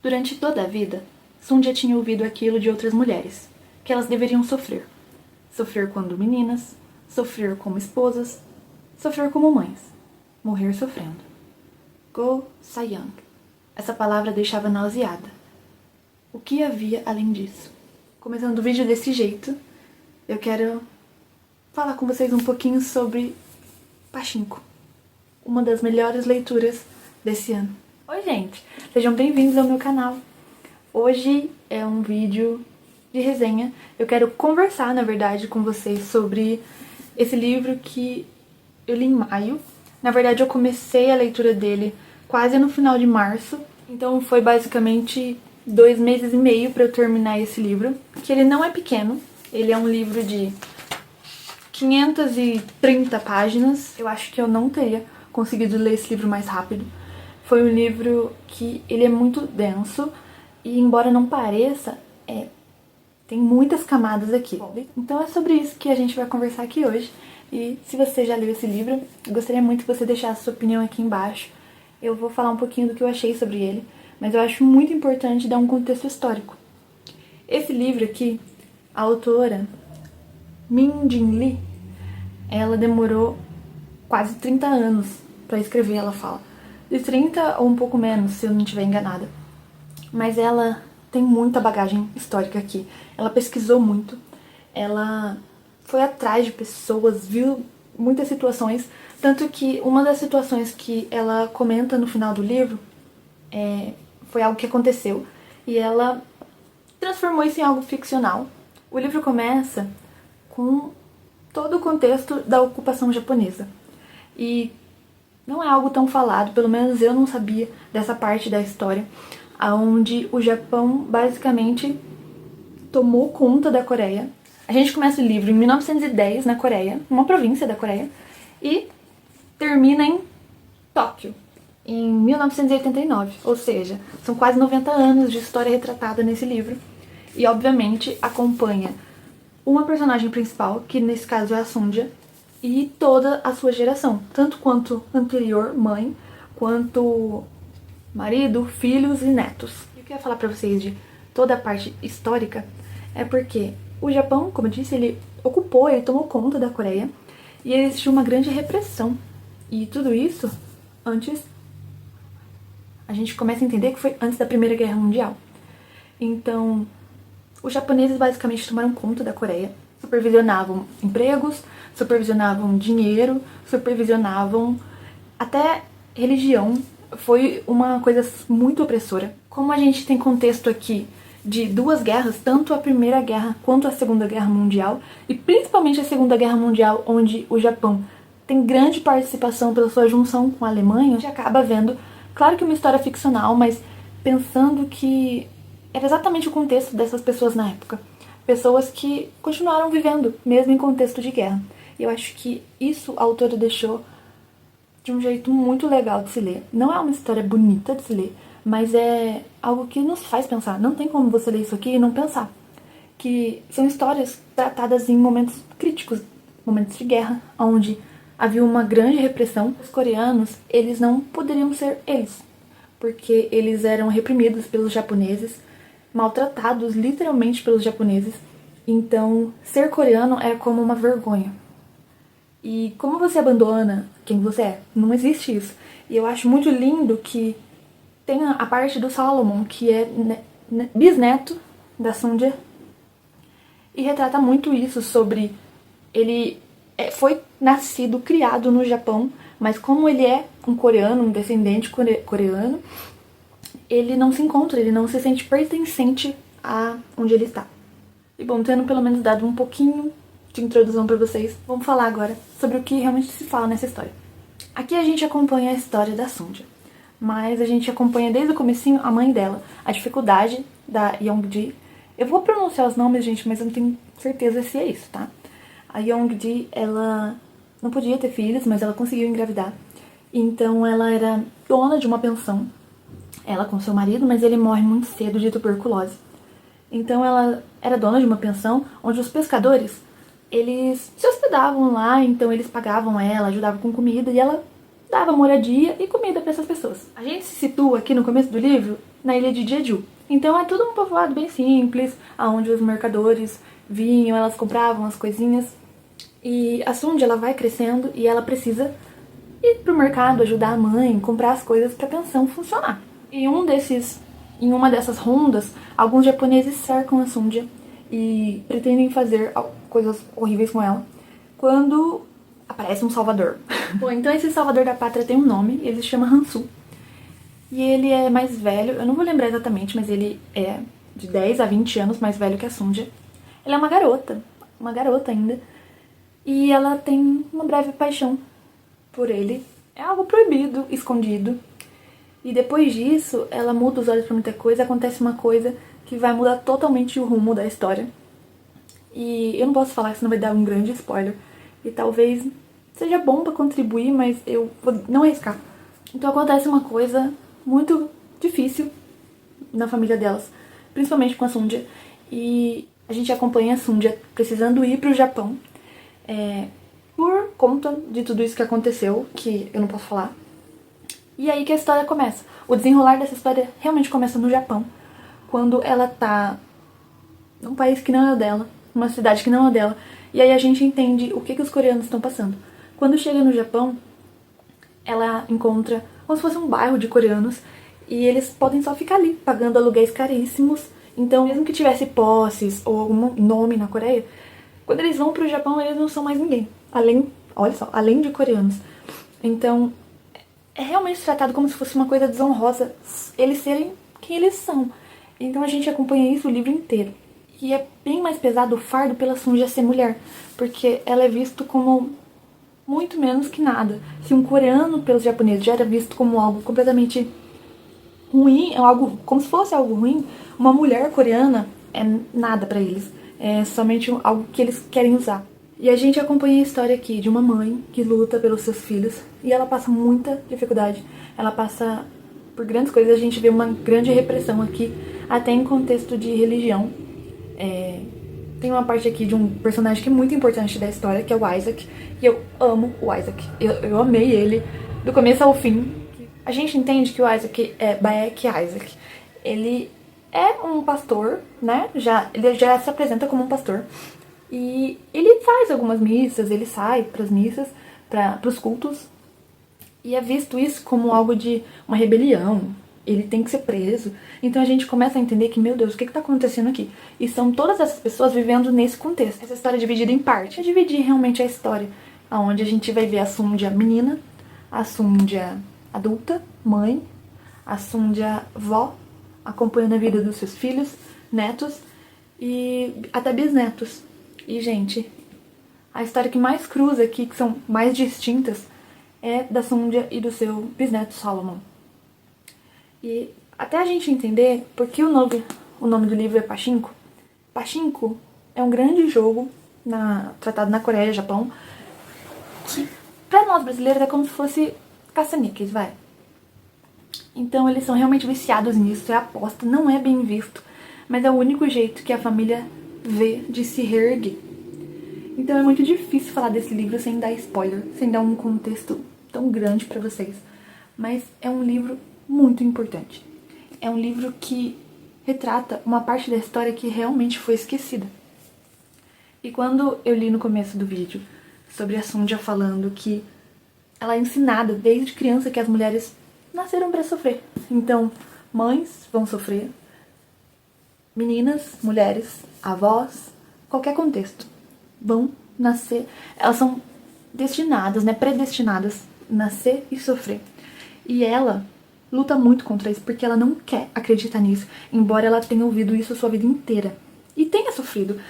Durante toda a vida, Sundia tinha ouvido aquilo de outras mulheres, que elas deveriam sofrer. Sofrer quando meninas, sofrer como esposas, sofrer como mães, morrer sofrendo. Go Sayang. Essa palavra deixava nauseada. O que havia além disso? Começando o vídeo desse jeito, eu quero falar com vocês um pouquinho sobre Pachinko, uma das melhores leituras desse ano. Oi gente, sejam bem-vindos ao meu canal. Hoje é um vídeo de resenha. Eu quero conversar, na verdade, com vocês sobre esse livro que eu li em maio. Na verdade, eu comecei a leitura dele quase no final de março, então foi basicamente 2 meses e meio para eu terminar esse livro, que ele não é pequeno, ele é um livro de 530 páginas. Eu acho que eu não teria conseguido ler esse livro mais rápido. Foi um livro que ele é muito denso e, embora não pareça, tem muitas camadas aqui. Então é sobre isso que a gente vai conversar aqui hoje. E se você já leu esse livro, eu gostaria muito que você deixasse sua opinião aqui embaixo. Eu vou falar um pouquinho do que eu achei sobre ele, mas eu acho muito importante dar um contexto histórico. Esse livro aqui, a autora Min Jin Lee, ela demorou quase 30 anos para escrever, ela fala. De 30 ou um pouco menos, se eu não estiver enganada. Mas ela tem muita bagagem histórica aqui. Ela pesquisou muito, ela foi atrás de pessoas, viu muitas situações. Tanto que uma das situações que ela comenta no final do livro foi algo que aconteceu. E ela transformou isso em algo ficcional. O livro começa com todo o contexto da ocupação japonesa. E não é algo tão falado, pelo menos eu não sabia dessa parte da história, onde o Japão basicamente tomou conta da Coreia. A gente começa o livro em 1910 na Coreia, uma província da Coreia, e termina em Tóquio, em 1989. Ou seja, são quase 90 anos de história retratada nesse livro. E obviamente acompanha uma personagem principal, que nesse caso é a Sundia, e toda a sua geração, tanto quanto anterior, mãe, quanto marido, filhos e netos. E o que eu ia falar pra vocês de toda a parte histórica é porque o Japão, como eu disse, ele ocupou, ele tomou conta da Coreia e existiu uma grande repressão. E tudo isso antes, a gente começa a entender que foi antes da Primeira Guerra Mundial. Então, os japoneses basicamente tomaram conta da Coreia, supervisionavam empregos, supervisionavam dinheiro, supervisionavam até religião. Foi uma coisa muito opressora. Como a gente tem contexto aqui de 2 guerras, tanto a Primeira Guerra quanto a Segunda Guerra Mundial, e principalmente a Segunda Guerra Mundial, onde o Japão tem grande participação pela sua junção com a Alemanha, a gente acaba vendo, claro que uma história ficcional, mas pensando que era exatamente o contexto dessas pessoas na época. Pessoas que continuaram vivendo, mesmo em contexto de guerra. E eu acho que isso a autora deixou de um jeito muito legal de se ler. Não é uma história bonita de se ler, mas é algo que nos faz pensar. Não tem como você ler isso aqui e não pensar. Que são histórias tratadas em momentos críticos, momentos de guerra, onde havia uma grande repressão. Os coreanos, eles não poderiam ser eles, porque eles eram reprimidos pelos japoneses, maltratados literalmente pelos japoneses. Então, ser coreano é como uma vergonha. E como você abandona quem você é? Não existe isso. E eu acho muito lindo que tem a parte do Solomon, que é bisneto da Sundia, e retrata muito isso sobre ele foi nascido, criado no Japão, mas como ele é um coreano, um descendente coreano, ele não se encontra, ele não se sente pertencente a onde ele está. E bom, tendo pelo menos dado um pouquinho de introdução pra vocês, vamos falar agora sobre o que realmente se fala nessa história. Aqui a gente acompanha a história da Sundia, mas a gente acompanha desde o comecinho a mãe dela, a dificuldade da Young-ji. Eu vou pronunciar os nomes, gente, mas eu não tenho certeza se é isso, tá? A Young-ji, ela não podia ter filhos, mas ela conseguiu engravidar. Então ela era dona de uma pensão, ela com seu marido, mas ele morre muito cedo de tuberculose. Então ela era dona de uma pensão onde os pescadores, eles se hospedavam lá, então eles pagavam ela, ajudavam com comida e ela dava moradia e comida para essas pessoas. A gente se situa aqui no começo do livro na ilha de Jeju. Então é tudo um povoado bem simples, onde os mercadores vinham, elas compravam as coisinhas. E a Sunja, ela vai crescendo e ela precisa ir pro mercado, ajudar a mãe, comprar as coisas pra pensão funcionar. Em uma dessas rondas, alguns japoneses cercam a Sunja e pretendem fazer coisas horríveis com ela, quando aparece um salvador. Bom, então esse salvador da pátria tem um nome, ele se chama Hansu. E ele é mais velho, eu não vou lembrar exatamente, mas ele é de 10 a 20 anos mais velho que a Sunja. Ela é uma garota ainda. E ela tem uma breve paixão por ele. É algo proibido, escondido. E depois disso, ela muda os olhos pra muita coisa, acontece uma coisa que vai mudar totalmente o rumo da história. E eu não posso falar, senão vai dar um grande spoiler. E talvez seja bom pra contribuir, mas eu vou não arriscar. Então acontece uma coisa muito difícil na família delas, principalmente com a Sunja. E a gente acompanha a Sunja precisando ir pro Japão, por conta de tudo isso que aconteceu, que eu não posso falar. E aí que a história começa. O desenrolar dessa história realmente começa no Japão, quando ela tá num país que não é o dela, numa cidade que não é o dela. E aí a gente entende o que os coreanos estão passando. Quando chega no Japão, ela encontra como se fosse um bairro de coreanos e eles podem só ficar ali, pagando aluguéis caríssimos. Então, mesmo que tivesse posses ou algum nome na Coreia, quando eles vão pro Japão, eles não são mais ninguém. Olha só, além de coreanos. Então, é realmente tratado como se fosse uma coisa desonrosa eles serem quem eles são. Então a gente acompanha isso o livro inteiro. E é bem mais pesado o fardo pela Sunja ser mulher, porque ela é vista como muito menos que nada. Se um coreano pelos japoneses já era visto como algo completamente ruim, algo como se fosse algo ruim, uma mulher coreana é nada pra eles. É somente algo que eles querem usar. E a gente acompanha a história aqui de uma mãe que luta pelos seus filhos e ela passa muita dificuldade. Ela passa por grandes coisas, a gente vê uma grande repressão aqui, até em contexto de religião. Tem uma parte aqui de um personagem que é muito importante da história, que é o Isaac, e eu amo o Isaac. Eu amei ele do começo ao fim. A gente entende que o Isaac é Baek Isaac. Ele é um pastor, né? Ele já se apresenta como um pastor. E ele faz algumas missas, ele sai pras missas, pros cultos. E é visto isso como algo de uma rebelião. Ele tem que ser preso. Então a gente começa a entender que, meu Deus, o que tá acontecendo aqui? E são todas essas pessoas vivendo nesse contexto. Essa história é dividida em partes. É dividir realmente a história, onde a gente vai ver a Sunja menina, a Sunja adulta, mãe, a Sunja vó, acompanhando a vida dos seus filhos, netos e até bisnetos. E, gente, a história que mais cruza aqui, que são mais distintas, é da Sunja e do seu bisneto Solomon. E até a gente entender por que o nome do livro é Pachinko. Pachinko é um grande jogo tratado na Coreia e Japão, que pra nós brasileiros é como se fosse caça-níqueis, vai. Então eles são realmente viciados nisso, é aposta, não é bem visto, mas é o único jeito que a família vê de se reerguer. Então é muito difícil falar desse livro sem dar spoiler, sem dar um contexto tão grande pra vocês. Mas é um livro muito importante. É um livro que retrata uma parte da história que realmente foi esquecida. E quando eu li no começo do vídeo sobre a Sunja falando que ela é ensinada desde criança que as mulheres nasceram pra sofrer. Então, mães vão sofrer, meninas, mulheres, avós, qualquer contexto, vão nascer, elas são destinadas, né, predestinadas a nascer e sofrer. E ela luta muito contra isso, porque ela não quer acreditar nisso, embora ela tenha ouvido isso a sua vida inteira. E tenha sofrido.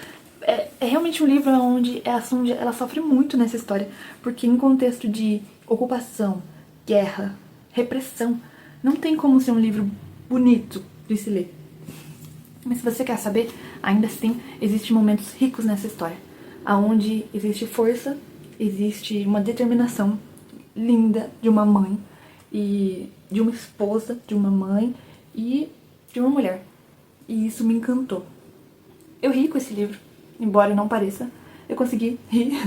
É realmente um livro onde a Sunja, ela sofre muito nessa história, porque em contexto de ocupação, guerra, repressão, não tem como ser um livro bonito de se ler. Mas se você quer saber, ainda assim, existem momentos ricos nessa história, onde existe força, existe uma determinação linda de uma mãe, e de uma esposa, de uma mãe e de uma mulher. E isso me encantou. Eu ri com esse livro, embora não pareça. Eu consegui rir,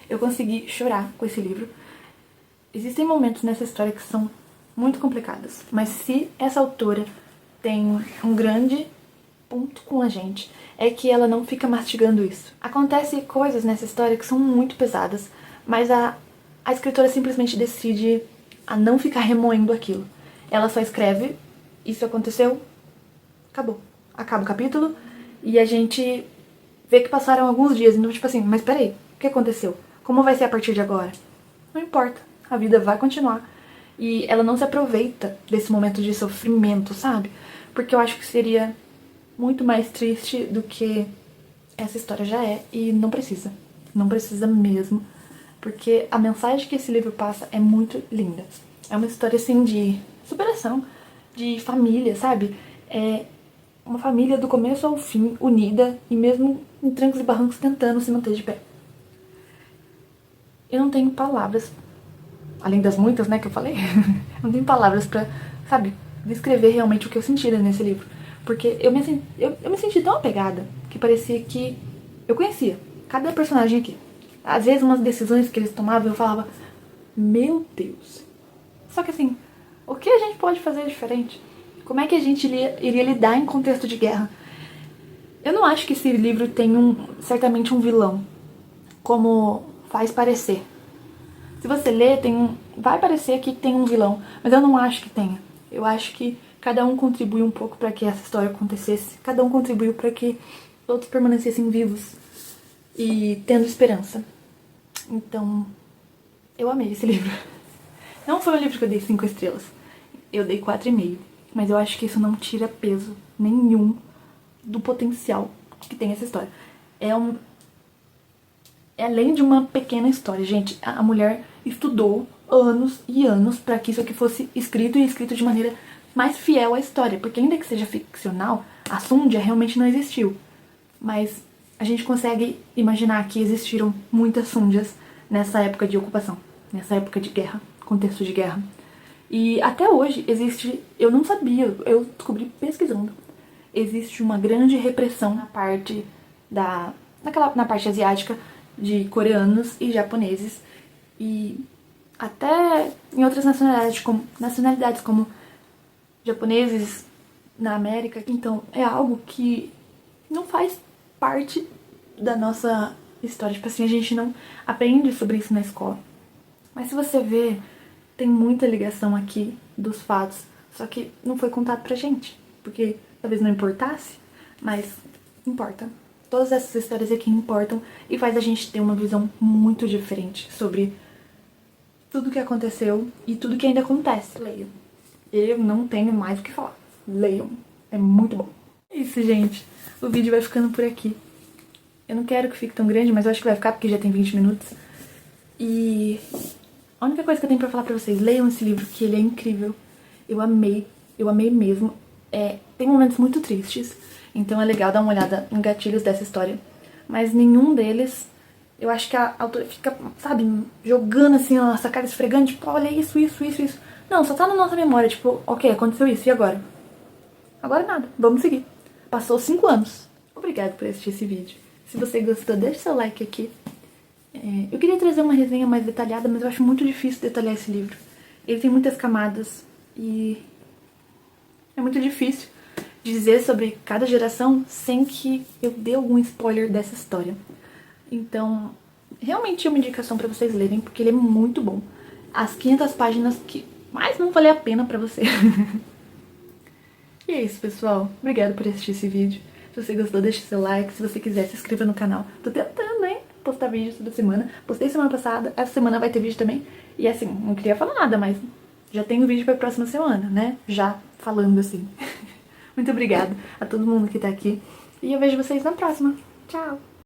eu consegui chorar com esse livro. Existem momentos nessa história que são muito complicados, mas se essa autora tem um grande ponto com a gente, é que ela não fica mastigando isso. Acontecem coisas nessa história que são muito pesadas, mas a escritora simplesmente decide a não ficar remoendo aquilo. Ela só escreve, isso aconteceu, acabou. Acaba o capítulo e a gente vê que passaram alguns dias, então tipo assim, mas peraí, o que aconteceu? Como vai ser a partir de agora? Não importa, a vida vai continuar. E ela não se aproveita desse momento de sofrimento, sabe? Porque eu acho que seria muito mais triste do que essa história já é, e não precisa. Não precisa mesmo, porque a mensagem que esse livro passa é muito linda. É uma história, assim, de superação, de família, sabe? É uma família do começo ao fim, unida, e mesmo em trancos e barrancos tentando se manter de pé. Eu não tenho palavras, além das muitas, né, que eu falei, não tenho palavras pra, sabe, descrever realmente o que eu senti nesse livro. Porque eu me senti tão apegada que parecia que eu conhecia cada personagem aqui. Às vezes, umas decisões que eles tomavam, eu falava, meu Deus. Só que assim, o que a gente pode fazer diferente? Como é que a gente iria lidar em contexto de guerra? Eu não acho que esse livro tem certamente um vilão, como faz parecer. Se você ler, vai parecer que tem um vilão, mas eu não acho que tenha. Eu acho que cada um contribuiu um pouco para que essa história acontecesse. Cada um contribuiu para que todos permanecessem vivos e tendo esperança. Então, eu amei esse livro. Não foi um livro que eu dei 5 estrelas. Eu dei 4,5. Mas eu acho que isso não tira peso nenhum do potencial que tem essa história. É além de uma pequena história, gente. A mulher estudou anos e anos para que isso aqui fosse escrito e escrito de maneira mais fiel à história. Porque ainda que seja ficcional, a Sundia realmente não existiu. Mas a gente consegue imaginar que existiram muitas Sundias nessa época de ocupação, nessa época de guerra, contexto de guerra. E até hoje existe, eu não sabia, eu descobri pesquisando, existe uma grande repressão na parte asiática de coreanos e japoneses e até em outras nacionalidades como japoneses na América. Então é algo que não faz parte da nossa história, tipo assim, a gente não aprende sobre isso na escola. Mas se você vê, tem muita ligação aqui dos fatos, só que não foi contado pra gente, porque talvez não importasse, mas importa. Todas essas histórias aqui importam e faz a gente ter uma visão muito diferente sobre tudo que aconteceu e tudo que ainda acontece. Leiam. Eu não tenho mais o que falar. Leiam. É muito bom. É isso, gente. O vídeo vai ficando por aqui. Eu não quero que fique tão grande, mas eu acho que vai ficar porque já tem 20 minutos. E a única coisa que eu tenho pra falar pra vocês, leiam esse livro, que ele é incrível. Eu amei mesmo. Tem momentos muito tristes, então é legal dar uma olhada em gatilhos dessa história. Mas nenhum deles, eu acho que a autora fica, sabe, jogando assim a nossa cara, esfregando, tipo, olha isso. Não, só tá na nossa memória, tipo, ok, aconteceu isso, e agora? Agora nada, vamos seguir. Passou 5 anos. Obrigada por assistir esse vídeo. Se você gostou, deixa seu like aqui. Eu queria trazer uma resenha mais detalhada, mas eu acho muito difícil detalhar esse livro. Ele tem muitas camadas e é muito difícil dizer sobre cada geração sem que eu dê algum spoiler dessa história. Então, realmente é uma indicação pra vocês lerem, porque ele é muito bom. As 500 páginas que mais não valem a pena pra você. E é isso, pessoal. Obrigada por assistir esse vídeo. Se você gostou, deixe seu like. Se você quiser, se inscreva no canal. Tô tentando, hein? Postar vídeo toda semana. Postei semana passada, essa semana vai ter vídeo também. E assim, não queria falar nada, mas já tenho vídeo pra próxima semana, né? Já falando assim. Muito obrigada a todo mundo que tá aqui. E eu vejo vocês na próxima. Tchau!